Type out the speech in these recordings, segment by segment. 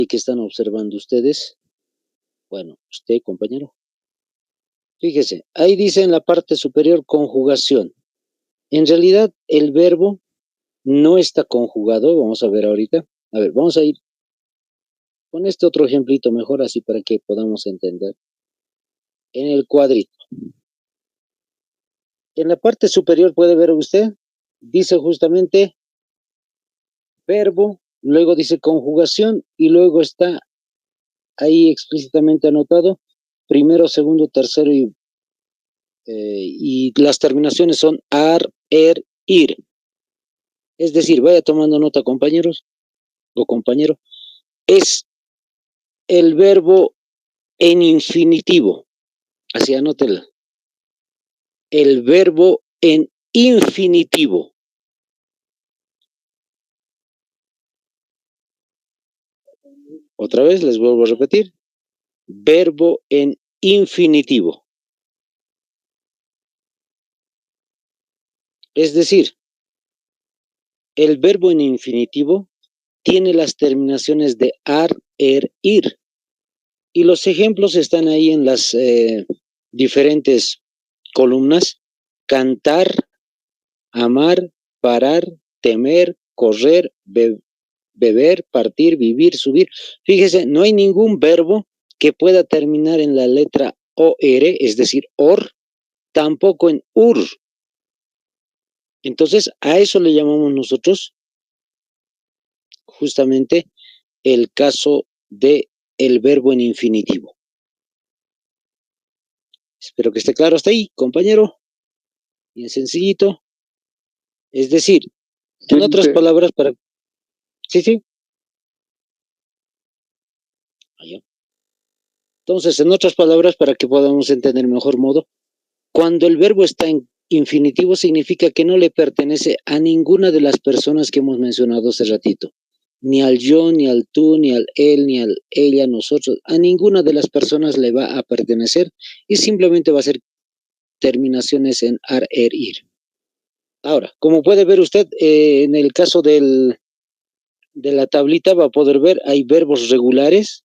que están observando ustedes. Bueno, usted, compañero. Fíjese, ahí dice en la parte superior conjugación. En realidad, el verbo no está conjugado. Vamos a ver ahorita. A ver, vamos a ir con este otro ejemplito mejor, así para que podamos entender. En el cuadrito. En la parte superior puede ver usted, dice justamente verbo, luego dice conjugación y luego está ahí explícitamente anotado primero, segundo, tercero y las terminaciones son ar, er, ir. Es decir, vaya tomando nota, compañeros o compañero, es el verbo en infinitivo. Así anótela. El verbo en infinitivo. Otra vez les vuelvo a repetir. Verbo en infinitivo. Es decir, el verbo en infinitivo tiene las terminaciones de ar, er, ir. Y los ejemplos están ahí en las diferentes columnas. Cantar, amar, parar, temer, correr, beber, partir, vivir, subir. Fíjese, no hay ningún verbo que pueda terminar en la letra OR, es decir, OR, tampoco en UR. Entonces, a eso le llamamos nosotros justamente el caso de el verbo en infinitivo. Espero que esté claro hasta ahí, compañero. Bien sencillito. Es decir, en otras palabras, para... Sí. Allá. Entonces, en otras palabras, para que podamos entender mejor modo, cuando el verbo está en infinitivo significa que no le pertenece a ninguna de las personas que hemos mencionado hace ratito. Ni al yo, ni al tú, ni al él, ni al ella, nosotros. A ninguna de las personas le va a pertenecer y simplemente va a ser terminaciones en ar, er, ir. Ahora, como puede ver usted, en el caso de la tablita va a poder ver, hay verbos regulares,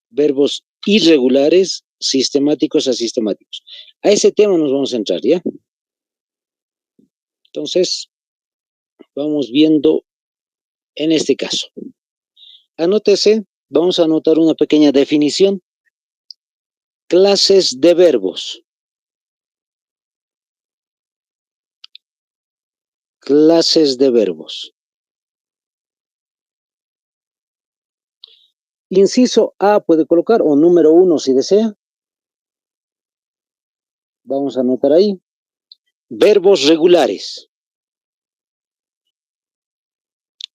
verbos irregulares, sistemáticos, asistemáticos. A ese tema nos vamos a entrar, ¿ya? Entonces, vamos viendo en este caso. Anótese, vamos a anotar una pequeña definición. Clases de verbos. Clases de verbos. Inciso A puede colocar, o número 1 si desea. Vamos a anotar ahí. Verbos regulares.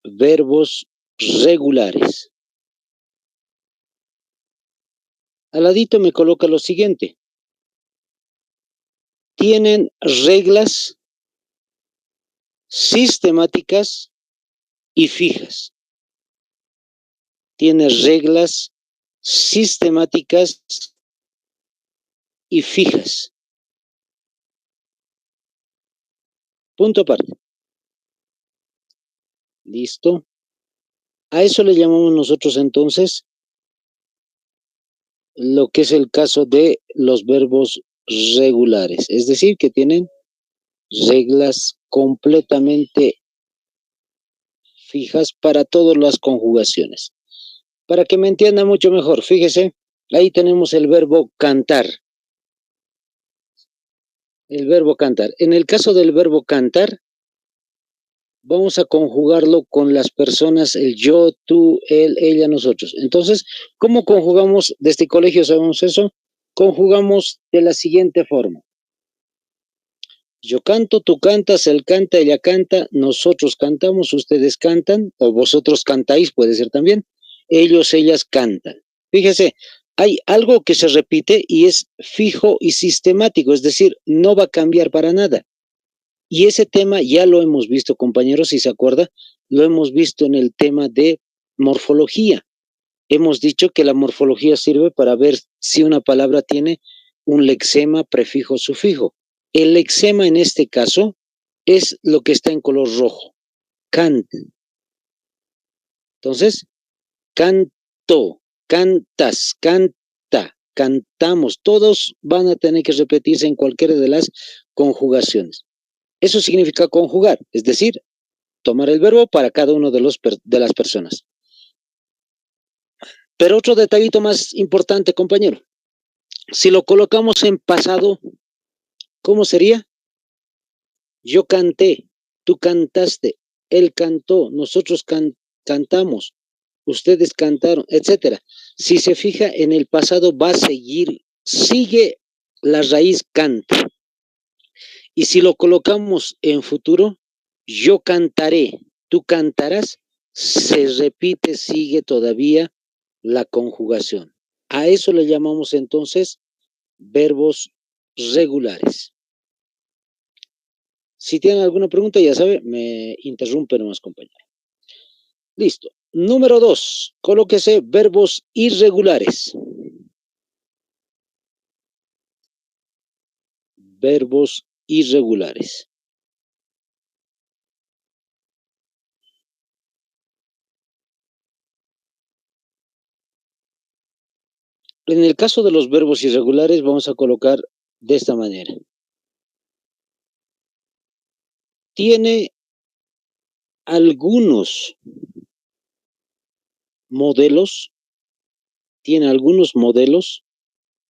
Verbos regulares. Al ladito me coloca lo siguiente. Tienen reglas sistemáticas y fijas. Tiene reglas sistemáticas y fijas. Punto aparte. Listo. A eso le llamamos nosotros entonces lo que es el caso de los verbos regulares. Es decir, que tienen reglas completamente fijas para todas las conjugaciones. Para que me entienda mucho mejor, fíjese, ahí tenemos el verbo cantar. El verbo cantar. En el caso del verbo cantar, vamos a conjugarlo con las personas, el yo, tú, él, ella, nosotros. Entonces, ¿cómo conjugamos? De este colegio sabemos eso. Conjugamos de la siguiente forma. Yo canto, tú cantas, él canta, ella canta, nosotros cantamos, ustedes cantan, o vosotros cantáis, puede ser también. Ellos, ellas cantan. Fíjese, hay algo que se repite y es fijo y sistemático, es decir, no va a cambiar para nada. Y ese tema ya lo hemos visto, compañeros, si se acuerda, lo hemos visto en el tema de morfología. Hemos dicho que la morfología sirve para ver si una palabra tiene un lexema, prefijo, sufijo. El lexema en este caso es lo que está en color rojo, cant. Entonces, canto, cantas, canta, cantamos. Todos van a tener que repetirse en cualquiera de las conjugaciones. Eso significa conjugar, es decir, tomar el verbo para cada uno de las personas. Pero otro detallito más importante, compañero. Si lo colocamos en pasado, ¿cómo sería? Yo canté, tú cantaste, él cantó, nosotros cantamos, ustedes cantaron, etcétera. Si se fija, en el pasado va a seguir, sigue la raíz canta. Y si lo colocamos en futuro, yo cantaré, tú cantarás, se repite, sigue todavía la conjugación. A eso le llamamos entonces verbos regulares. Si tienen alguna pregunta, ya sabe, me interrumpen más, compañero. Listo. Número 2, colóquese verbos irregulares. Verbos irregulares. En el caso de los verbos irregulares, vamos a colocar de esta manera. Tiene algunos modelos,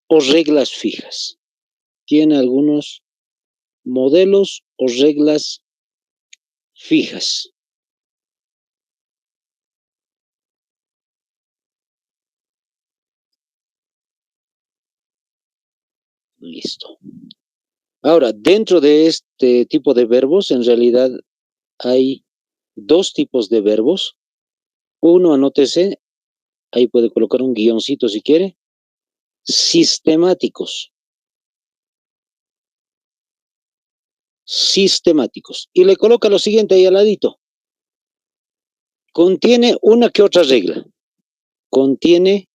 o reglas fijas. Tiene algunos modelos o reglas fijas. Listo. Ahora, dentro de este tipo de verbos, en realidad hay dos tipos de verbos. Uno, anótese, ahí puede colocar un guioncito si quiere. Sistemáticos. Sistemáticos. Y le coloca lo siguiente ahí al ladito. Contiene una que otra regla. Contiene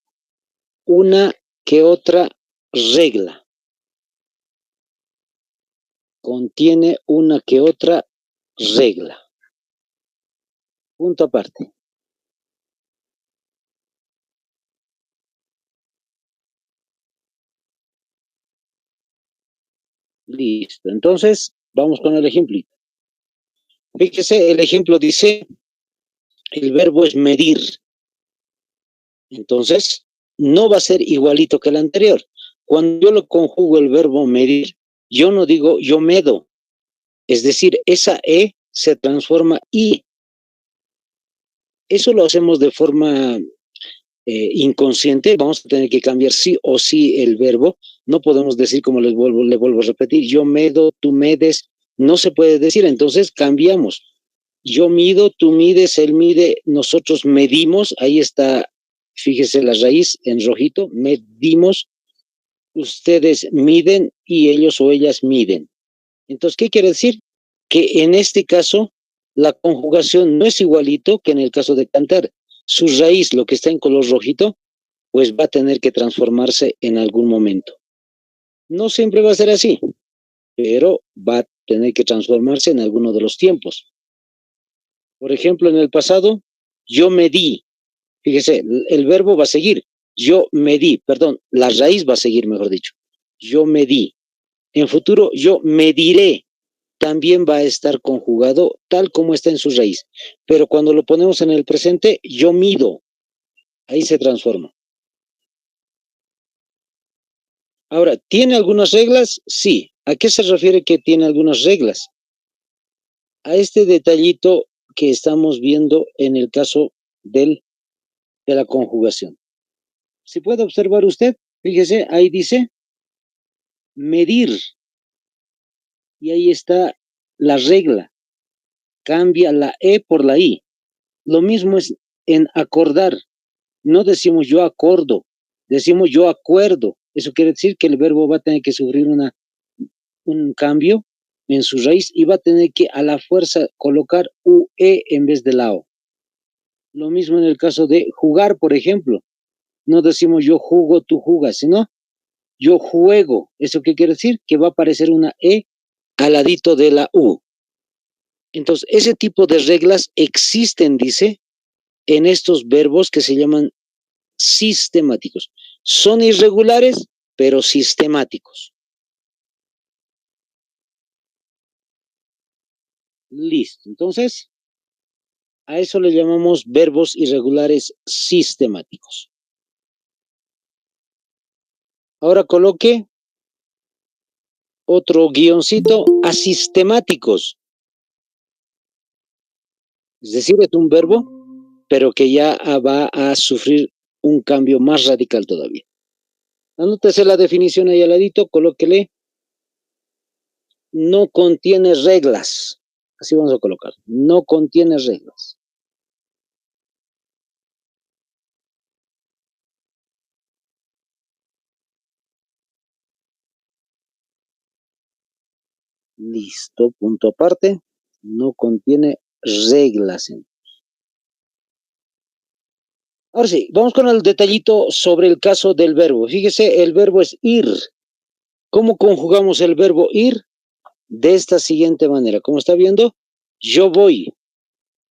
una que otra regla. Contiene una que otra regla. Punto aparte. Listo. Entonces, vamos con el ejemplo. Fíjese, el ejemplo dice, el verbo es medir. Entonces, no va a ser igualito que el anterior. Cuando yo lo conjugo el verbo medir, yo no digo yo medo. Es decir, esa E se transforma I. Eso lo hacemos de forma inconsciente. Vamos a tener que cambiar sí o sí el verbo. No podemos decir, como le vuelvo a repetir, yo medo, tú medes. No se puede decir, entonces cambiamos. Yo mido, tú mides, él mide, nosotros medimos. Ahí está, fíjese la raíz en rojito, medimos. Ustedes miden y ellos o ellas miden. Entonces, ¿qué quiere decir? Que en este caso la conjugación no es igualito que en el caso de cantar. Su raíz, lo que está en color rojito, pues va a tener que transformarse en algún momento. No siempre va a ser así, pero va a tener que transformarse en alguno de los tiempos. Por ejemplo, en el pasado, yo medí. Fíjese, el verbo va a seguir. Yo medí, perdón, la raíz va a seguir, mejor dicho. Yo medí. En futuro, yo mediré. También va a estar conjugado tal como está en su raíz. Pero cuando lo ponemos en el presente, yo mido. Ahí se transforma. Ahora, ¿tiene algunas reglas? Sí. ¿A qué se refiere que tiene algunas reglas? A este detallito que estamos viendo en el caso de la conjugación. Si puede observar usted, fíjese, ahí dice medir. Y ahí está la regla. Cambia la E por la I. Lo mismo es en acordar. No decimos yo acordo, decimos yo acuerdo. Eso quiere decir que el verbo va a tener que sufrir un cambio en su raíz y va a tener que a la fuerza colocar UE en vez de la O. Lo mismo en el caso de jugar, por ejemplo. No decimos yo jugo, tú jugas, sino yo juego. ¿Eso qué quiere decir? Que va a aparecer una E al ladito de la U. Entonces, ese tipo de reglas existen, dice, en estos verbos que se llaman sistemáticos. Son irregulares, pero sistemáticos. Listo. Entonces, a eso le llamamos verbos irregulares sistemáticos. Ahora coloque otro guioncito, asistemáticos. Es decir, es un verbo, pero que ya va a sufrir un cambio más radical todavía. Anótese la definición ahí al ladito, colóquele. No contiene reglas. Así vamos a colocar. No contiene reglas. Listo, punto aparte. No contiene reglas. Ahora sí, vamos con el detallito sobre el caso del verbo. Fíjese, el verbo es ir. ¿Cómo conjugamos el verbo ir? De esta siguiente manera. Como está viendo, yo voy,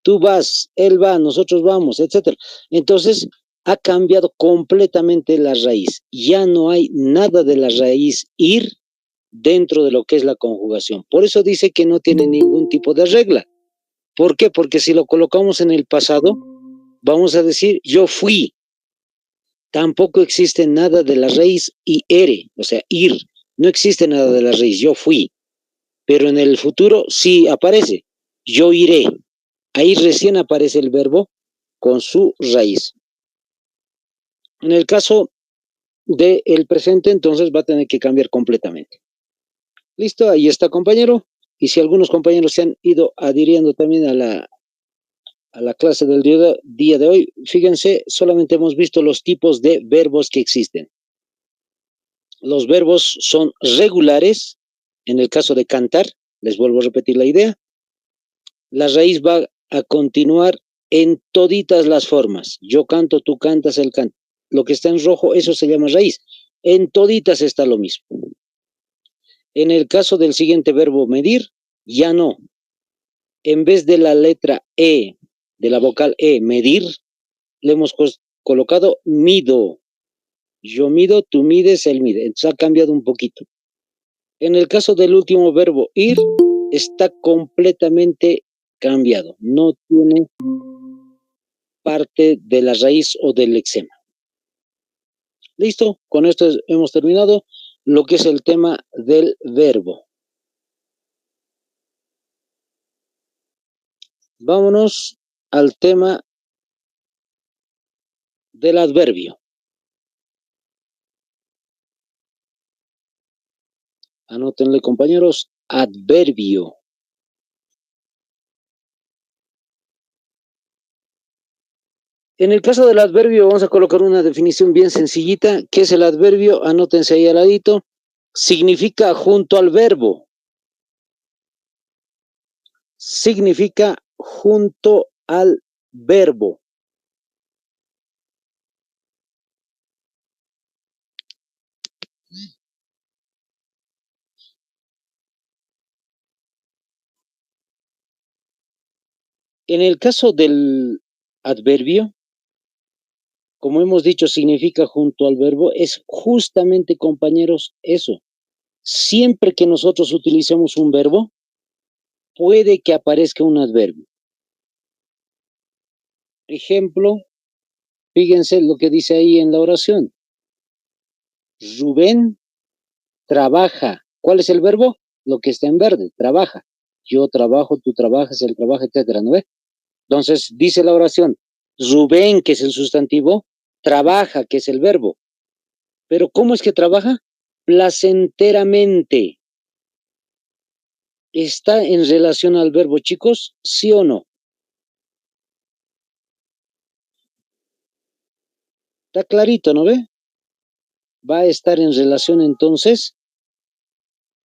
tú vas, él va, nosotros vamos, etc. Entonces, ha cambiado completamente la raíz. Ya no hay nada de la raíz ir dentro de lo que es la conjugación. Por eso dice que no tiene ningún tipo de regla. ¿Por qué? Porque si lo colocamos en el pasado, vamos a decir yo fui. Tampoco existe nada de la raíz ere, o sea, ir. No existe nada de la raíz, yo fui. Pero en el futuro sí aparece, yo iré. Ahí recién aparece el verbo con su raíz. En el caso del presente, entonces va a tener que cambiar completamente. Listo, ahí está, compañero. Y si algunos compañeros se han ido adhiriendo también a la clase del día de hoy, fíjense, solamente hemos visto los tipos de verbos que existen. Los verbos son regulares, en el caso de cantar, les vuelvo a repetir la idea, la raíz va a continuar en toditas las formas. Yo canto, tú cantas, él canta. Lo que está en rojo, eso se llama raíz. En toditas está lo mismo. En el caso del siguiente verbo medir, ya no. En vez de la letra E, de la vocal E, medir, le hemos colocado mido. Yo mido, tú mides, él mide. Entonces ha cambiado un poquito. En el caso del último verbo ir, está completamente cambiado. No tiene parte de la raíz o del lexema. Listo, con esto hemos terminado lo que es el tema del verbo. Vámonos al tema del adverbio. Anótenle, compañeros, adverbio. En el caso del adverbio vamos a colocar una definición bien sencillita. ¿Qué es el adverbio? Anótense ahí al ladito. Significa junto al verbo. Significa junto al verbo. En el caso del adverbio, como hemos dicho, significa junto al verbo, es justamente, compañeros, eso. Siempre que nosotros utilicemos un verbo, puede que aparezca un adverbio. Ejemplo, fíjense lo que dice ahí en la oración. Rubén trabaja. ¿Cuál es el verbo? Lo que está en verde, trabaja. Yo trabajo, tú trabajas, él trabaja, etcétera, ¿no ve? Entonces, dice la oración, Rubén, que es el sustantivo, trabaja, que es el verbo. Pero ¿cómo es que trabaja? Placenteramente. ¿Está en relación al verbo, chicos? ¿Sí o no? Está clarito, ¿no ve? Va a estar en relación entonces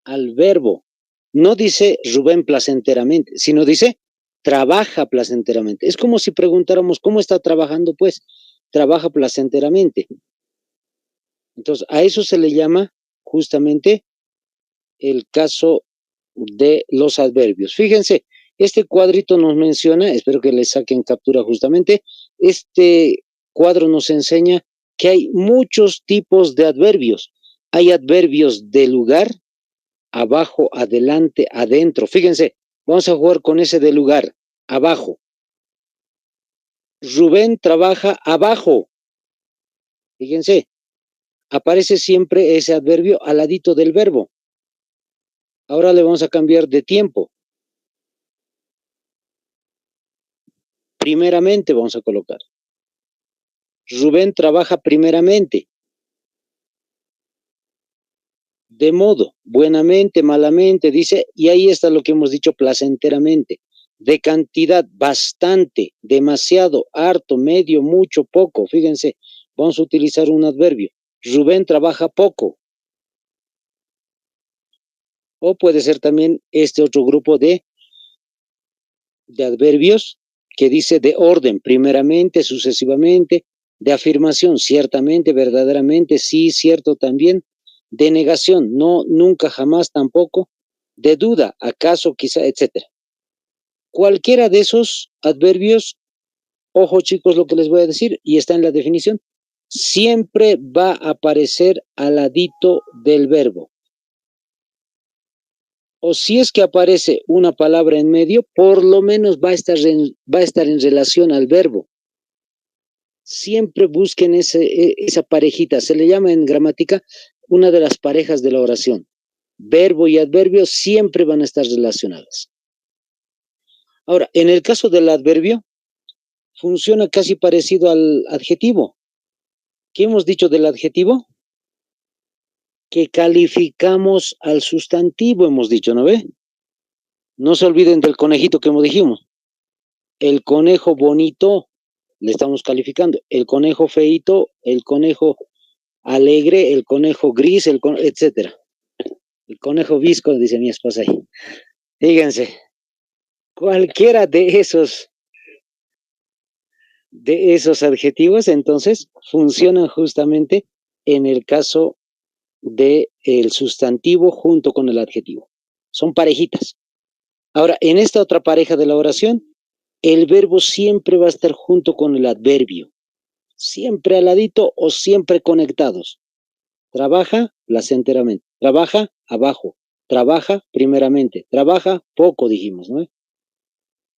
al verbo. No dice Rubén placenteramente, sino dice trabaja placenteramente. Es como si preguntáramos, ¿cómo está trabajando? Pues trabaja placenteramente. Entonces, a eso se le llama justamente el caso de los adverbios. Fíjense, este cuadrito nos menciona, espero que le saquen captura justamente, este cuadro nos enseña que hay muchos tipos de adverbios. Hay adverbios de lugar, abajo, adelante, adentro. Fíjense, vamos a jugar con ese de lugar, abajo. Rubén trabaja abajo. Fíjense, aparece siempre ese adverbio al ladito del verbo. Ahora le vamos a cambiar de tiempo. Primeramente vamos a colocar. Rubén trabaja primeramente. De modo, buenamente, malamente, dice, y ahí está lo que hemos dicho, placenteramente. De cantidad, bastante, demasiado, harto, medio, mucho, poco. Fíjense, vamos a utilizar un adverbio. Rubén trabaja poco. O puede ser también este otro grupo de adverbios que dice de orden, primeramente, sucesivamente, de afirmación, ciertamente, verdaderamente, sí, cierto también, de negación, no, nunca, jamás, tampoco, de duda, acaso, quizá, etcétera. Cualquiera de esos adverbios, ojo chicos lo que les voy a decir, y está en la definición, siempre va a aparecer al ladito del verbo. O si es que aparece una palabra en medio, por lo menos va a estar en relación al verbo. Siempre busquen esa parejita, se le llama en gramática una de las parejas de la oración. Verbo y adverbio siempre van a estar relacionadas. Ahora, en el caso del adverbio, funciona casi parecido al adjetivo. ¿Qué hemos dicho del adjetivo? Que calificamos al sustantivo, hemos dicho, ¿no ve? No se olviden del conejito que hemos dijimos. El conejo bonito, le estamos calificando. El conejo feito, el conejo alegre, el conejo gris, etcétera. El conejo visco, dice mi esposa ahí. Fíjense, cualquiera de esos adjetivos, entonces, funcionan justamente en el caso del sustantivo junto con el adjetivo. Son parejitas. Ahora, en esta otra pareja de la oración, el verbo siempre va a estar junto con el adverbio. Siempre al ladito o siempre conectados. Trabaja placenteramente. Trabaja abajo. Trabaja primeramente. Trabaja poco, dijimos, ¿no?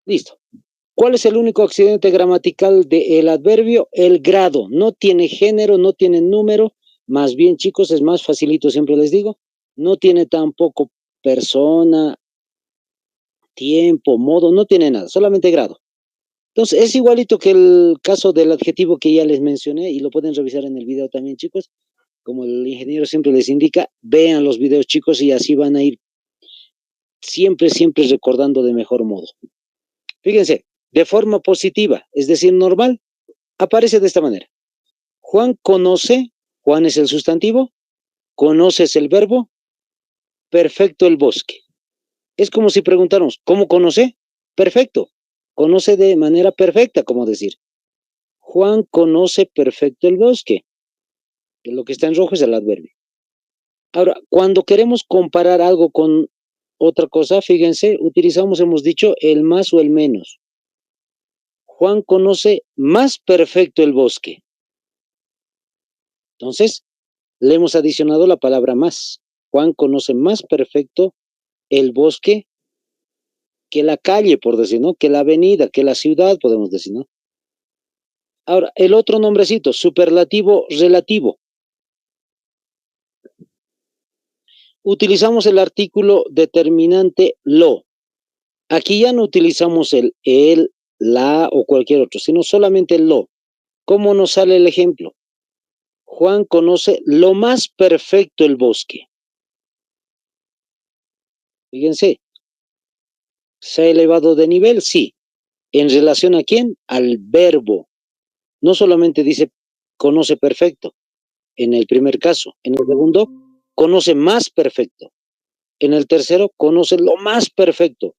Listo. ¿Cuál es el único accidente gramatical del adverbio? El grado. No tiene género, no tiene número. Más bien, chicos, es más facilito, siempre les digo. No tiene tampoco persona, tiempo, modo, no tiene nada, solamente grado. Entonces, es igualito que el caso del adjetivo que ya les mencioné y lo pueden revisar en el video también, chicos. Como el ingeniero siempre les indica, vean los videos, chicos, y así van a ir siempre, siempre recordando de mejor modo. Fíjense, de forma positiva, es decir, normal, aparece de esta manera. Juan conoce, Juan es el sustantivo, conoce es el verbo, perfecto el bosque. Es como si preguntáramos, ¿cómo conoce? Perfecto. Conoce de manera perfecta, como decir. Juan conoce perfecto el bosque. Lo que está en rojo es el adverbio. Ahora, cuando queremos comparar algo con otra cosa, fíjense, utilizamos, hemos dicho, el más o el menos. Juan conoce más perfecto el bosque. Entonces, le hemos adicionado la palabra más. Juan conoce más perfecto el bosque que la calle, por decir, ¿no? Que la avenida, que la ciudad, podemos decir, ¿no? Ahora, el otro nombrecito, superlativo relativo. Utilizamos el artículo determinante lo. Aquí ya no utilizamos el, la o cualquier otro, sino solamente el lo. ¿Cómo nos sale el ejemplo? Juan conoce lo más perfecto el bosque. Fíjense, ¿se ha elevado de nivel? Sí. ¿En relación a quién? Al verbo. No solamente dice conoce perfecto, en el primer caso. En el segundo, conoce más perfecto. En el tercero, conoce lo más perfecto.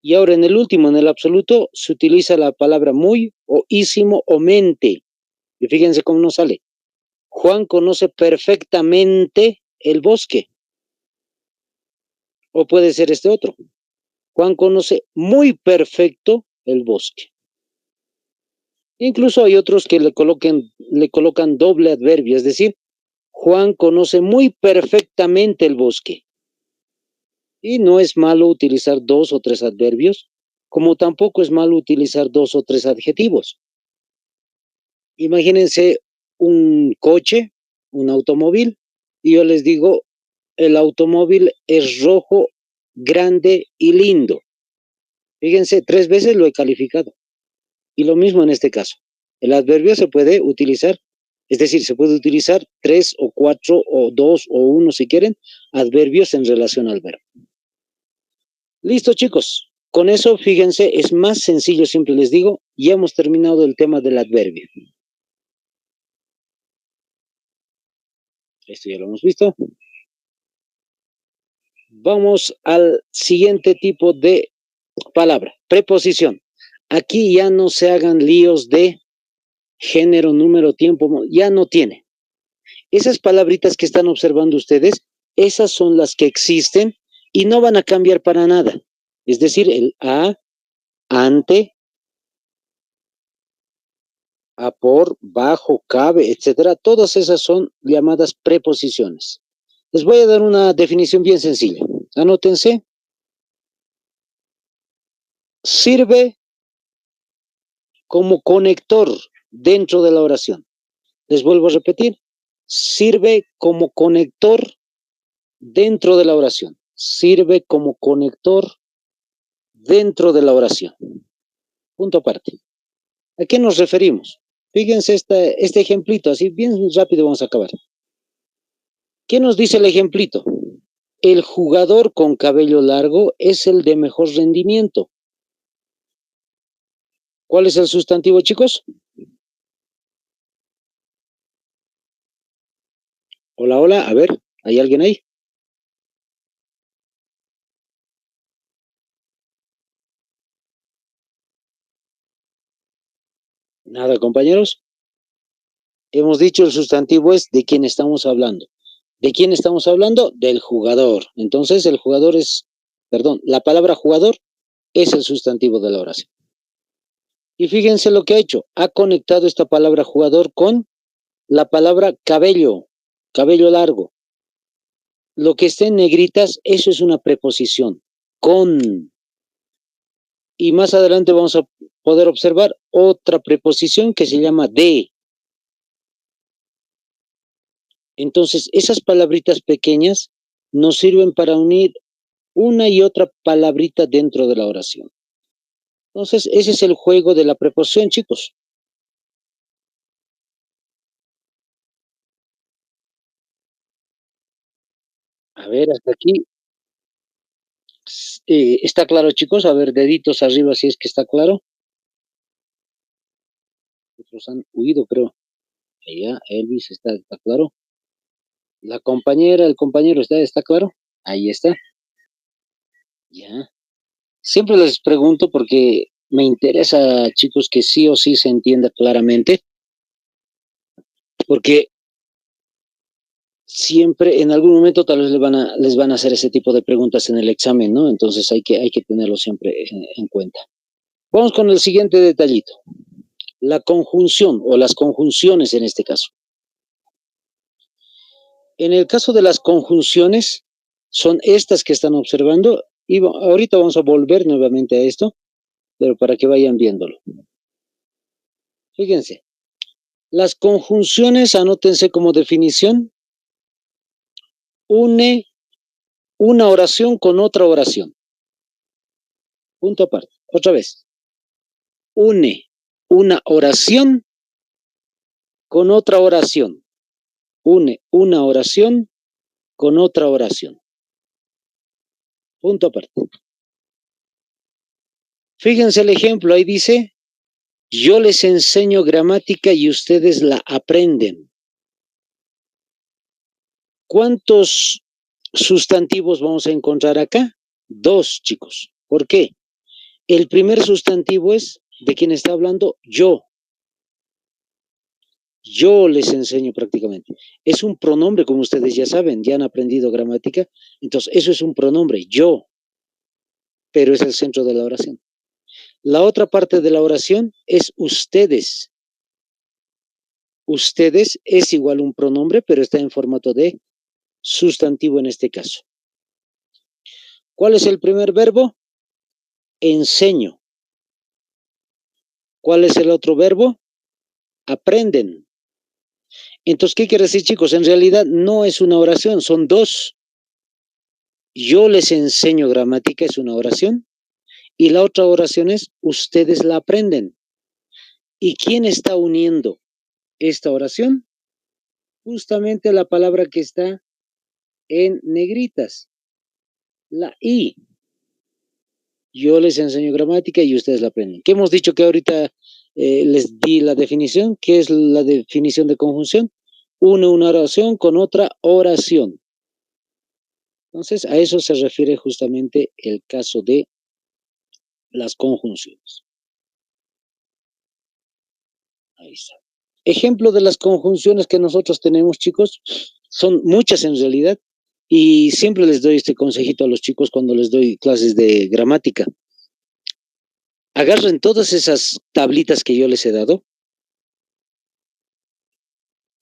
Y ahora en el último, en el absoluto, se utiliza la palabra muy o ísimo o mente. Y fíjense cómo nos sale. Juan conoce perfectamente el bosque. O puede ser este otro. Juan conoce muy perfecto el bosque. Incluso hay otros que le colocan doble adverbio, es decir, Juan conoce muy perfectamente el bosque. Y no es malo utilizar 2 o 3 adverbios, como tampoco es malo utilizar 2 o 3 adjetivos. Imagínense un coche, un automóvil, y yo les digo, el automóvil es rojo, grande y lindo. Fíjense, 3 veces lo he calificado. Y lo mismo en este caso. El adverbio se puede utilizar, es decir, se puede utilizar 3 o 4 o 2 o 1 si quieren, adverbios en relación al verbo. Listo, chicos. Con eso, fíjense, es más sencillo, siempre les digo, ya hemos terminado el tema del adverbio. Esto ya lo hemos visto. Vamos al siguiente tipo de palabra, preposición. Aquí ya no se hagan líos de género, número, tiempo, ya no tiene. Esas palabritas que están observando ustedes, esas son las que existen y no van a cambiar para nada. Es decir, el a, ante, a por, bajo, cabe, etcétera. Todas esas son llamadas preposiciones. Les voy a dar una definición bien sencilla. Anótense. Sirve como conector dentro de la oración. Les vuelvo a repetir. Sirve como conector dentro de la oración. Sirve como conector dentro de la oración. Punto aparte. ¿A qué nos referimos? Fíjense este ejemplito, así bien rápido vamos a acabar. ¿Qué nos dice el ejemplito? El jugador con cabello largo es el de mejor rendimiento. ¿Cuál es el sustantivo, chicos? Hola, hola, a ver, ¿hay alguien ahí? Nada, compañeros. Hemos dicho el sustantivo es de quién estamos hablando. ¿De quién estamos hablando? Del jugador. Entonces, el jugador es, perdón, la palabra jugador es el sustantivo de la oración. Y fíjense lo que ha hecho. Ha conectado esta palabra jugador con la palabra cabello, cabello largo. Lo que está en negritas, eso es una preposición, con. Y más adelante vamos a poder observar otra preposición que se llama de. Entonces, esas palabritas pequeñas nos sirven para unir una y otra palabrita dentro de la oración. Entonces, ese es el juego de la preposición, chicos. A ver, hasta aquí. ¿Está claro, chicos? A ver, deditos arriba si es que está claro. Otros han huido, creo. Ya, Elvis, está claro. La compañera, el compañero, ¿está claro? Ahí está. Ya. Siempre les pregunto porque me interesa, chicos, que sí o sí se entienda claramente, porque siempre, en algún momento, tal vez les van a hacer ese tipo de preguntas en el examen, ¿no? Entonces hay que tenerlo siempre en cuenta. Vamos con el siguiente detallito. La conjunción o las conjunciones en este caso. En el caso de las conjunciones, son estas que están observando, y ahorita vamos a volver nuevamente a esto, pero para que vayan viéndolo. Fíjense, las conjunciones, anótense como definición, une una oración con otra oración. Punto aparte. Otra vez. Une una oración con otra oración. Une una oración con otra oración. Punto aparte. Fíjense el ejemplo, ahí dice, yo les enseño gramática y ustedes la aprenden. ¿Cuántos sustantivos vamos a encontrar acá? 2, chicos. ¿Por qué? El primer sustantivo es de quien está hablando yo. Yo les enseño prácticamente. Es un pronombre, como ustedes ya saben, ya han aprendido gramática. Entonces, eso es un pronombre, yo, pero es el centro de la oración. La otra parte de la oración es ustedes. Ustedes es igual un pronombre, pero está en formato de sustantivo en este caso. ¿Cuál es el primer verbo? Enseño. ¿Cuál es el otro verbo? Aprenden. Entonces, ¿qué quiere decir, chicos? En realidad no es una oración, son dos. Yo les enseño gramática, es una oración. Y la otra oración es, ustedes la aprenden. ¿Y quién está uniendo esta oración? Justamente la palabra que está en negritas, la I. Yo les enseño gramática y ustedes la aprenden. ¿Qué hemos dicho que ahorita les di la definición? ¿Qué es la definición de conjunción? Une una oración con otra oración. Entonces, a eso se refiere justamente el caso de las conjunciones. Ahí está. Ejemplo de las conjunciones que nosotros tenemos, chicos, son muchas en realidad, y siempre les doy este consejito a los chicos cuando les doy clases de gramática. Agarren todas esas tablitas que yo les he dado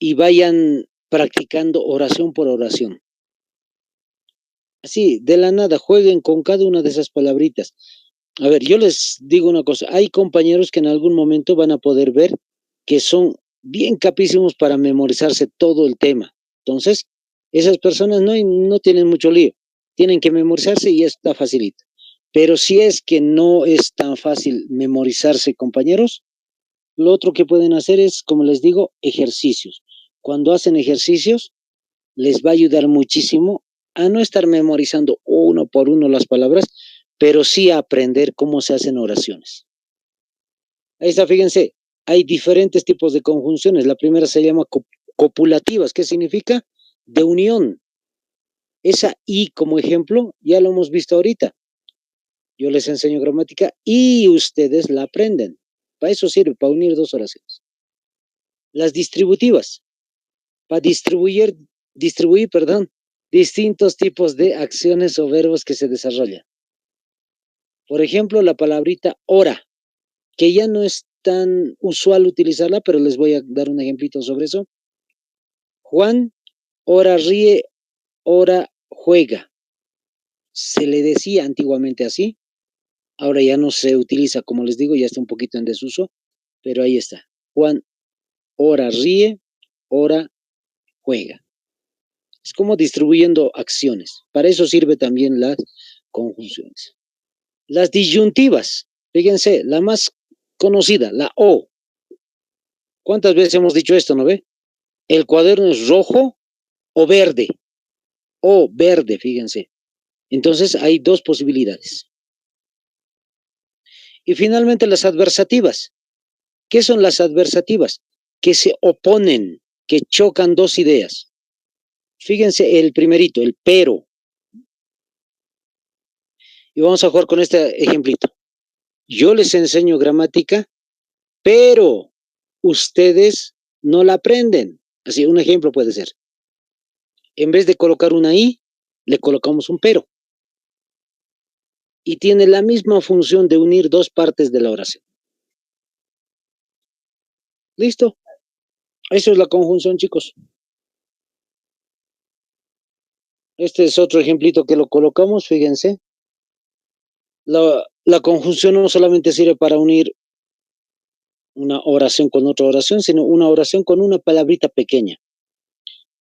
y vayan practicando oración por oración. Así, de la nada, jueguen con cada una de esas palabritas. A ver, yo les digo una cosa, hay compañeros que en algún momento van a poder ver que son bien capísimos para memorizarse todo el tema. Entonces, esas personas no tienen mucho lío, tienen que memorizarse y está facilito. Pero si es que no es tan fácil memorizarse, compañeros, lo otro que pueden hacer es, como les digo, ejercicios. Cuando hacen ejercicios, les va a ayudar muchísimo a no estar memorizando uno por uno las palabras, pero sí a aprender cómo se hacen oraciones. Ahí está, fíjense, hay diferentes tipos de conjunciones. La primera se llama copulativas, ¿qué significa? De unión. Esa I como ejemplo, ya lo hemos visto ahorita. Yo les enseño gramática y ustedes la aprenden. Para eso sirve, para unir dos oraciones. Las distributivas, para distribuir, distintos tipos de acciones o verbos que se desarrollan. Por ejemplo, la palabrita hora, que ya no es tan usual utilizarla, pero les voy a dar un ejemplito sobre eso. Juan, hora ríe, hora juega. Se le decía antiguamente así, ahora ya no se utiliza, como les digo, ya está un poquito en desuso, pero ahí está. Juan, hora ríe, hora juega. Es como distribuyendo acciones. Para eso sirve también las conjunciones. Las disyuntivas, fíjense, la más conocida, la O. ¿Cuántas veces hemos dicho esto, no ve? El cuaderno es rojo o verde. O verde, fíjense. Entonces hay dos posibilidades. Y finalmente las adversativas. ¿Qué son las adversativas? Que se oponen, que chocan dos ideas. Fíjense el primerito, el pero. Y vamos a jugar con este ejemplito. Yo les enseño gramática, pero ustedes no la aprenden. Así, un ejemplo puede ser. En vez de colocar una I, le colocamos un pero. Y tiene la misma función de unir dos partes de la oración. ¿Listo? Eso es la conjunción, chicos. Este es otro ejemplito que lo colocamos, fíjense. La conjunción no solamente sirve para unir una oración con otra oración, sino una oración con una palabrita pequeña.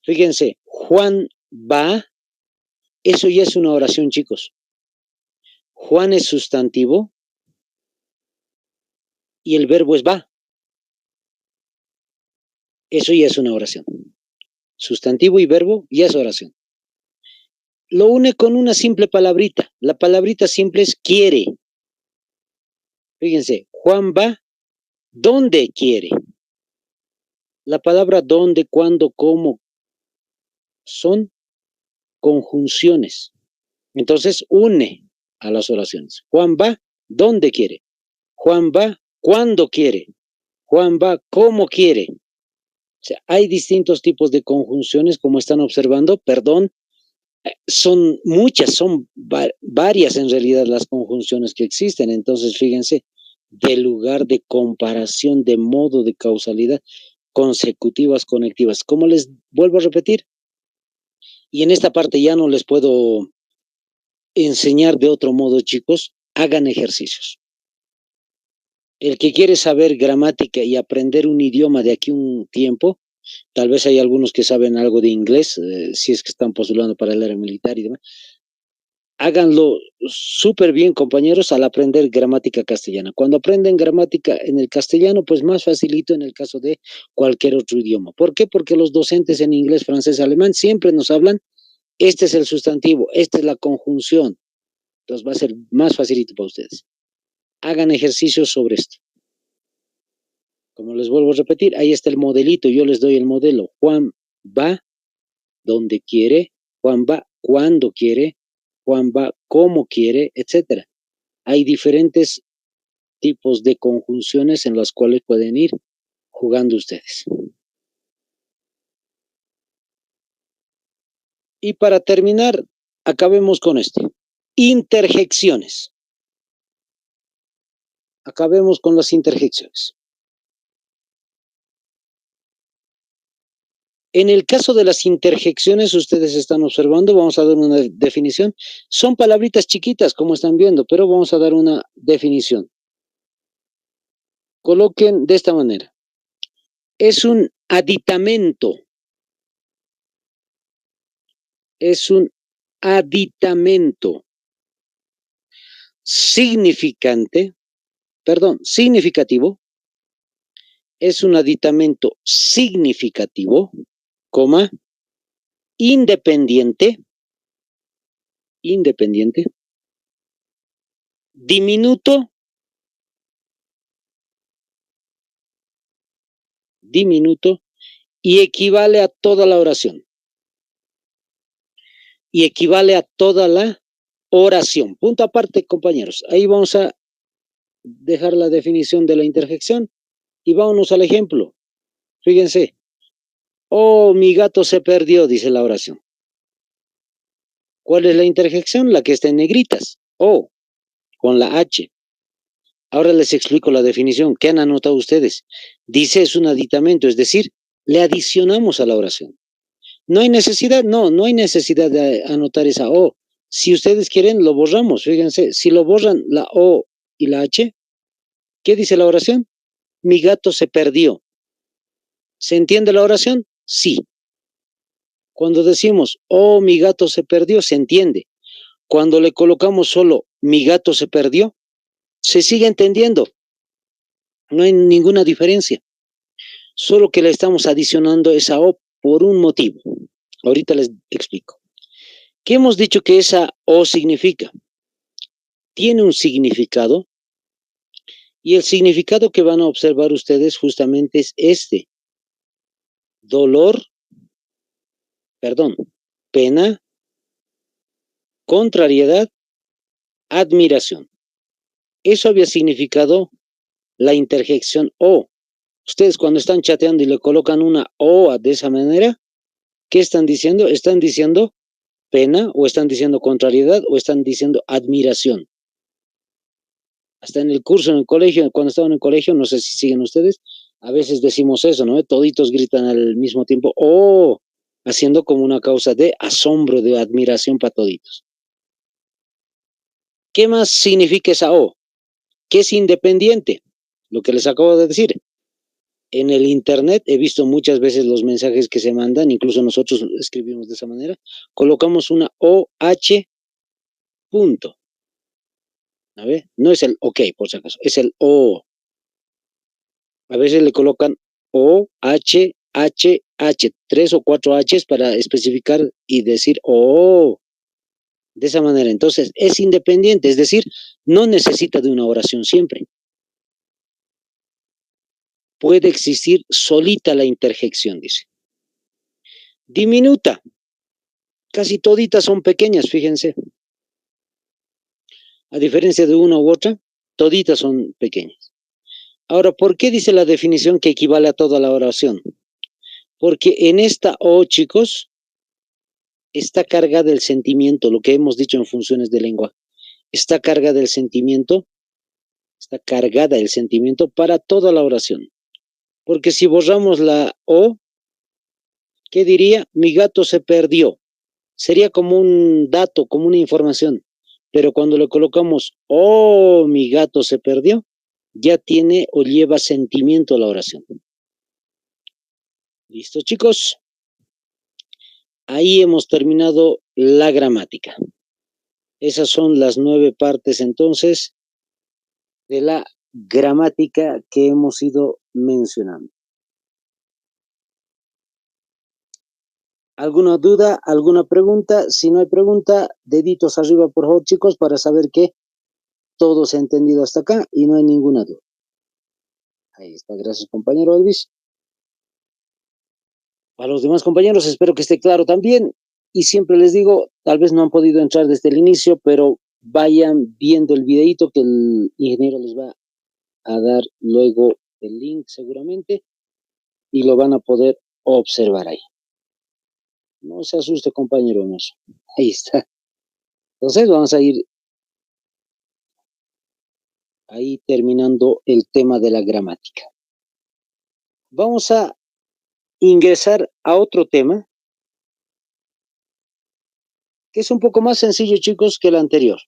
Fíjense, Juan va, eso ya es una oración, chicos. Juan es sustantivo y el verbo es va. Eso ya es una oración. Sustantivo y verbo ya es oración. Lo une con una simple palabrita. La palabrita simple es quiere. Fíjense, Juan va donde quiere. La palabra dónde, cuándo, cómo son conjunciones. Entonces une a las oraciones. Juan va donde quiere. Juan va cuando quiere. Juan va como quiere. O sea, hay distintos tipos de conjunciones, como están observando, perdón, son muchas, son varias en realidad las conjunciones que existen. Entonces, fíjense, de lugar, de comparación, de modo, de causalidad, consecutivas, conectivas. ¿Cómo les vuelvo a repetir? Y en esta parte ya no les puedo enseñar de otro modo, chicos. Hagan ejercicios. El que quiere saber gramática y aprender un idioma de aquí un tiempo, tal vez hay algunos que saben algo de inglés, si es que están postulando para el área militar y demás. Háganlo súper bien, compañeros, al aprender gramática castellana. Cuando aprenden gramática en el castellano, pues más facilito en el caso de cualquier otro idioma. ¿Por qué? Porque los docentes en inglés, francés, alemán siempre nos hablan, este es el sustantivo, esta es la conjunción. Entonces va a ser más facilito para ustedes. Hagan ejercicios sobre esto. Como les vuelvo a repetir, ahí está el modelito, yo les doy el modelo. Juan va donde quiere, Juan va cuando quiere, Juan va como quiere, etcétera. Hay diferentes tipos de conjunciones en las cuales pueden ir jugando ustedes. Y para terminar, acabemos con esto. Interjecciones. Acabemos con las interjecciones. En el caso de las interjecciones, ustedes están observando, vamos a dar una definición. Son palabritas chiquitas, como están viendo, pero vamos a dar una definición. Coloquen de esta manera. Es un aditamento. Es un aditamento significativo. Es un aditamento significativo, coma, independiente, diminuto, y equivale a toda la oración. Punto aparte, compañeros. Ahí vamos a dejar la definición de la interjección y vámonos al ejemplo. Fíjense. Oh, mi gato se perdió, dice la oración. ¿Cuál es la interjección? La que está en negritas. Oh, con la H. Ahora les explico la definición. ¿Qué han anotado ustedes? Dice es un aditamento, es decir, le adicionamos a la oración. No hay necesidad, no hay necesidad de anotar esa O. Si ustedes quieren, lo borramos. Fíjense, si lo borran la O y la H, ¿qué dice la oración? Mi gato se perdió. ¿Se entiende la oración? Sí. Cuando decimos, oh, mi gato se perdió, se entiende. Cuando le colocamos solo, mi gato se perdió, se sigue entendiendo. No hay ninguna diferencia. Solo que le estamos adicionando esa O por un motivo. Ahorita les explico. ¿Qué hemos dicho que esa O significa? Tiene un significado y el significado que van a observar ustedes justamente es este. Pena, contrariedad, admiración. Eso había significado la interjección O. Ustedes cuando están chateando y le colocan una O de esa manera, ¿qué están diciendo? Están diciendo pena, o están diciendo contrariedad, o están diciendo admiración. Hasta en el curso, en el colegio, cuando estaban en el colegio, no sé si siguen ustedes, a veces decimos eso, ¿no? Toditos gritan al mismo tiempo, ¡oh! Haciendo como una causa de asombro, de admiración para toditos. ¿Qué más significa esa O? Que es independiente, lo que les acabo de decir. En el internet he visto muchas veces los mensajes que se mandan, incluso nosotros escribimos de esa manera, colocamos una OH punto. A ver, no es el OK, por si acaso, es el O. A veces le colocan O, H, H, H, 3 o 4 H's para especificar y decir O. De esa manera, entonces, es independiente, es decir, no necesita de una oración siempre. Puede existir solita la interjección, dice. Diminuta. Casi toditas son pequeñas, fíjense. A diferencia de una u otra, toditas son pequeñas. Ahora, ¿por qué dice la definición que equivale a toda la oración? Porque en esta O, chicos, está cargada del sentimiento, lo que hemos dicho en funciones de lengua. Está cargada del sentimiento, está cargada el sentimiento para toda la oración. Porque si borramos la O, ¿qué diría? Mi gato se perdió. Sería como un dato, como una información. Pero cuando le colocamos, oh, mi gato se perdió, ya tiene o lleva sentimiento la oración. ¿Listo, chicos? Ahí hemos terminado la gramática. Esas son las 9 partes entonces de la gramática que hemos ido mencionando. ¿Alguna duda, alguna pregunta? Si no hay pregunta, deditos arriba por favor, chicos, para saber que todo se ha entendido hasta acá y no hay ninguna duda. Ahí está, gracias compañero Elvis. A los demás compañeros espero que esté claro también y siempre les digo, tal vez no han podido entrar desde el inicio, pero vayan viendo el videito que el ingeniero les va a dar luego el link seguramente y lo van a poder observar ahí. No se asuste compañero hermoso. Ahí está. Entonces vamos a ir ahí terminando el tema de la gramática. Vamos a ingresar a otro tema que es un poco más sencillo, chicos, que el anterior.